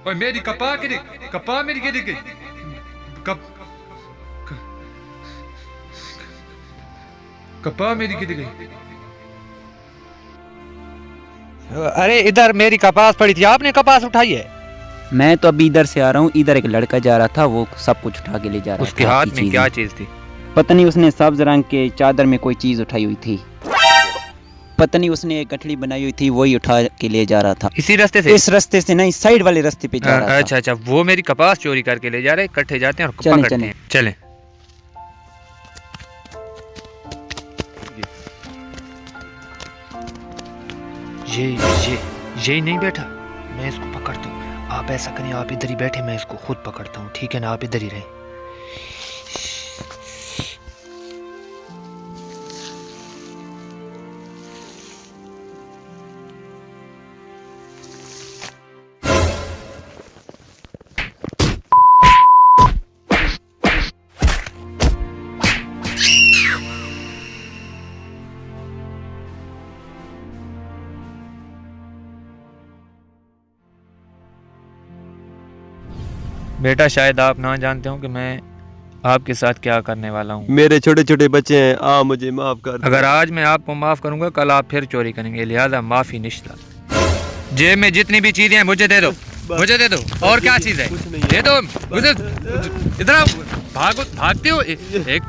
और मेरी कपा मेरी गिर गई। कपा मेरी गिर गई। अरे इधर मेरी कपास पड़ी थी, आपने कपास उठाई है? मैं तो अभी इधर से आ रहा हूँ, इधर एक लड़का जा रहा था, वो सब कुछ उठा के ले जा रहा था। उसके हाथ में क्या चीज थी? पता नहीं, उसने सब्ज रंग के चादर में कोई चीज उठाई हुई थी। पता नहीं, उसने एक गठड़ी बनाई हुई थी, वही उठा के ले जा रहा था। इसी रास्ते से? इस रास्ते से नहीं, साइड वाले रास्ते पे जा रहा था। अच्छा, वो मेरी कपास चोरी करके ले जा रहे, इकट्ठे जाते हैं और चलें, पकड़ते हैं। चलें। ये नहीं बैठा, मैं इसको पकड़ता हूँ। आप ऐसा करें, आप इधर ही बैठे, मैं इसको खुद पकड़ता हूँ, ठीक है ना? आप इधर ही रहें। बेटा, शायद आप ना जानते हो कि मैं आपके साथ क्या करने वाला हूँ। मेरे छोटे छोटे बच्चे हैं, आप मुझे माफ कर दो। अगर आज मैं आपको माफ करूंगा, कल आप फिर चोरी करेंगे, लिहाजा माफी निश्चित। जेब में जितनी भी चीजें हैं मुझे दे दो, मुझे दे दो। और क्या चीज है? दे दो मुझे। इधर आओ, भागते हो एक।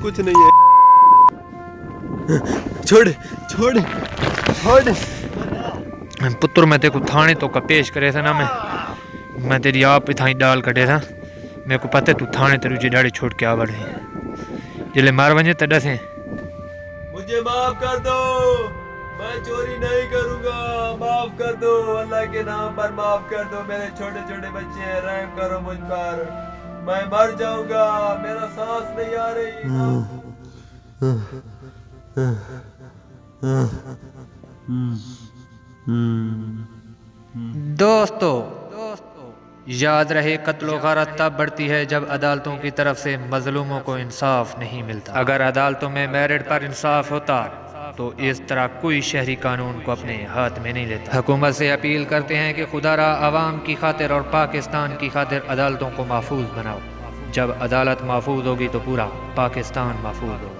कुछ नहीं है। छोड़ छोड़ छोड़। पुत्र मैं तेको थाने तो का पेश करे था ना, मैं तेरी आप इथाई डाल कटे था। मेरे को पता है तू थाने तेरी जी डाड़ी छोड़ के आ बढ़े जिले मार वजे तड़ा से। मुझे माफ कर दो, मैं चोरी नहीं करूंगा, माफ कर दो, अल्लाह के नाम पर माफ कर दो। मेरे छोटे छोटे बच्चे हैं, रहम करो मुझ पर, मैं मर जाऊंगा, मेरा सांस नहीं आ रही। दोस्तों याद रहे, कत्लो गारत तब बढ़ती है जब अदालतों की तरफ से मजलूमों को इंसाफ नहीं मिलता। अगर अदालतों में मेरिट पर इंसाफ होता तो इस तरह कोई शहरी कानून को अपने हाथ में नहीं लेता। हुकूमत से अपील करते हैं कि खुदारा आवाम की खातिर और पाकिस्तान की खातिर अदालतों को महफूज बनाओ। जब अदालत महफूज होगी तो पूरा पाकिस्तान महफूज होगा।